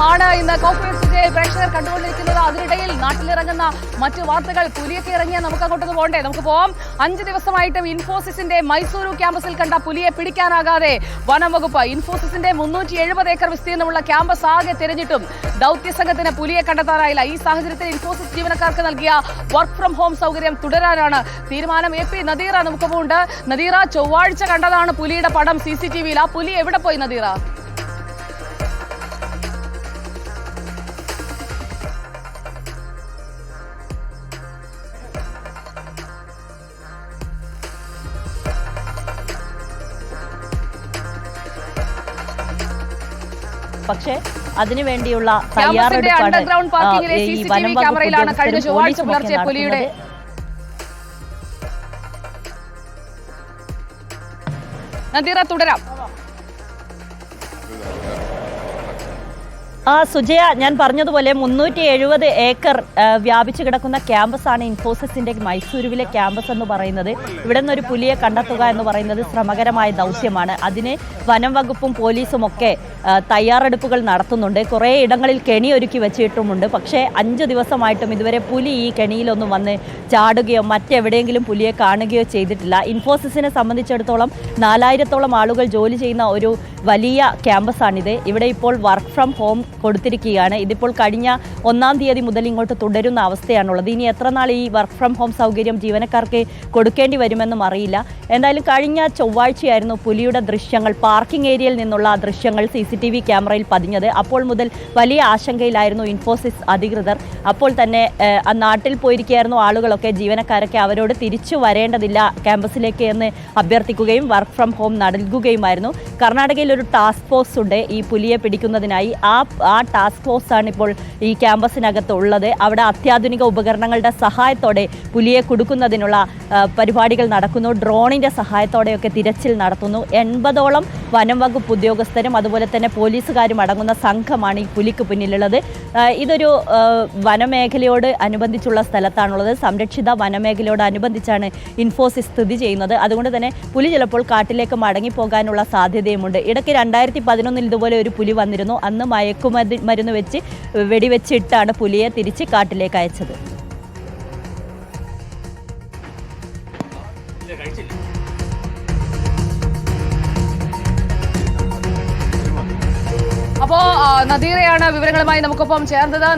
ആണ് ഇന്ന് കോർപ്പറേറ്റ് പ്രേക്ഷകർ കണ്ടുകൊണ്ടിരിക്കുന്നത്. അതിനിടയിൽ നാട്ടിലിറങ്ങുന്ന മറ്റു വാർത്തകൾ. പുലിയൊക്കെ ഇറങ്ങിയാൽ നമുക്ക് അങ്ങോട്ടൊന്ന് പോകണ്ടേ? നമുക്ക് പോവാം. 5 ദിവസമായിട്ടും ഇൻഫോസിസിന്റെ മൈസൂരു ക്യാമ്പസിൽ കണ്ട പുലിയെ പിടിക്കാനാകാതെ വനം വകുപ്പ്. ഇൻഫോസിസിന്റെ 370 ഏക്കർ വിസ്തീർണമുള്ള ക്യാമ്പസ് ആകെ തിരഞ്ഞിട്ടും ദൗത്യ സംഘത്തിന് പുലിയെ കണ്ടെത്താനായില്ല. ഈ സാഹചര്യത്തിൽ ഇൻഫോസിസ് ജീവനക്കാർക്ക് നൽകിയ വർക്ക് ഫ്രം ഹോം സൗകര്യം തുടരാനാണ് തീരുമാനം. AP നദീറ നമുക്കൊപ്പമുണ്ട്. നദീറ, ചൊവ്വാഴ്ച കണ്ടതാണ് പുലിയുടെ പടം CCTV-യിൽ. ആ പുലി എവിടെ പോയി നദീറ? പക്ഷേ അതിനുവേണ്ടിയുള്ള തയ്യാറെടുപ്പാണ് പുലിയുടെ. നദീറ, തുടരാം. സുജയ, ഞാൻ പറഞ്ഞതുപോലെ 370 ഏക്കർ വ്യാപിച്ചു കിടക്കുന്ന ക്യാമ്പസാണ് ഇൻഫോസിസിന്റെ മൈസൂരുവിലെ ക്യാമ്പസ് എന്ന് പറയുന്നത്. ഇവിടെ നിന്നൊരു പുലിയെ കണ്ടെത്തുക എന്ന് പറയുന്നത് ശ്രമകരമായ ദൗത്യമാണ്. അതിന് വനം വകുപ്പും പോലീസും ഒക്കെ തയ്യാറെടുപ്പുകൾ നടത്തുന്നുണ്ട്. കുറേ ഇടങ്ങളിൽ കെണി ഒരുക്കി വെച്ചിട്ടുമുണ്ട്. പക്ഷേ 5 ദിവസമായിട്ടും ഇതുവരെ പുലി ഈ കെണിയിലൊന്നും വന്ന് ചാടുകയോ മറ്റെവിടെയെങ്കിലും പുലിയെ കാണുകയോ ചെയ്തിട്ടില്ല. ഇൻഫോസിസിനെ സംബന്ധിച്ചിടത്തോളം 4000-ഓളം ആളുകൾ ജോലി ചെയ്യുന്ന ഒരു വലിയ ക്യാമ്പസാണിത്. ഇവിടെ ഇപ്പോൾ വർക്ക് ഫ്രം ഹോം കൊടുത്തിരിക്കുകയാണ്. ഇതിപ്പോൾ കഴിഞ്ഞ 1-ാം തീയതി മുതൽ ഇങ്ങോട്ട് തുടരുന്ന അവസ്ഥയാണുള്ളത്. ഇനി എത്ര നാൾ ഈ വർക്ക് ഫ്രം ഹോം സൗകര്യം ജീവനക്കാർക്ക് കൊടുക്കേണ്ടി വരുമെന്നും അറിയില്ല. എന്തായാലും കഴിഞ്ഞ ചൊവ്വാഴ്ചയായിരുന്നു പുലിയുടെ ദൃശ്യങ്ങൾ, പാർക്കിംഗ് ഏരിയയിൽ നിന്നുള്ള ദൃശ്യങ്ങൾ CCTV ക്യാമറയിൽ പതിഞ്ഞത്. അപ്പോൾ മുതൽ വലിയ ആശങ്കയിലായിരുന്നു ഇൻഫോസിസ് അധികൃതർ. അപ്പോൾ തന്നെ നാട്ടിൽ പോയിരിക്കുകയായിരുന്നു ആളുകളൊക്കെ, ജീവനക്കാരൊക്കെ. അവരോട് തിരിച്ചു വരേണ്ടതില്ല ക്യാമ്പസിലേക്ക് എന്ന് അഭ്യർത്ഥിക്കുകയും വർക്ക് ഫ്രം ഹോം നൽകുകയുമായിരുന്നു. കർണാടകയിൽ ഒരു ടാസ്ക് ഫോഴ്സ് ഉണ്ട് ഈ പുലിയെ പിടിക്കുന്നതിനായി. ആ ടാസ്ക് ഫോഴ്സാണ് ഇപ്പോൾ ഈ ക്യാമ്പസിനകത്ത് ഉള്ളത്. അവിടെ അത്യാധുനിക ഉപകരണങ്ങളുടെ സഹായത്തോടെ പുലിയെ കുടുക്കുന്നതിനുള്ള പരിപാടികൾ നടക്കുന്നു. ഡ്രോണിൻ്റെ സഹായത്തോടെയൊക്കെ തിരച്ചിൽ നടത്തുന്നു. 80ഓളം വനം വകുപ്പ് ഉദ്യോഗസ്ഥരും അതുപോലെ തന്നെ പോലീസുകാരും അടങ്ങുന്ന സംഘമാണ് ഈ പുലിക്ക് പിന്നിലുള്ളത്. ഇതൊരു വനമേഖലയോട് അനുബന്ധിച്ചുള്ള സ്ഥലത്താണുള്ളത്. സംരക്ഷിത വനമേഖലയോട് അനുബന്ധിച്ചാണ് ഇൻഫോസിസ് സ്ഥിതി ചെയ്യുന്നത്. അതുകൊണ്ട് തന്നെ പുലി ചിലപ്പോൾ കാട്ടിലേക്ക് മടങ്ങിപ്പോകാനുള്ള സാധ്യതയുമുണ്ട്. ഇടയ്ക്ക് 2011 ഇതുപോലെ ഒരു പുലി വന്നിരുന്നു. അന്ന് മയക്കുമരുന്ന് വെച്ച് വെടിവെച്ചിട്ടാണ് പുലിയെ തിരിച്ച് കാട്ടിലേക്ക് അയച്ചത്. അപ്പോ നദീറയാണ് വിവരങ്ങളുമായി നമുക്കൊപ്പം ചേർന്നത്.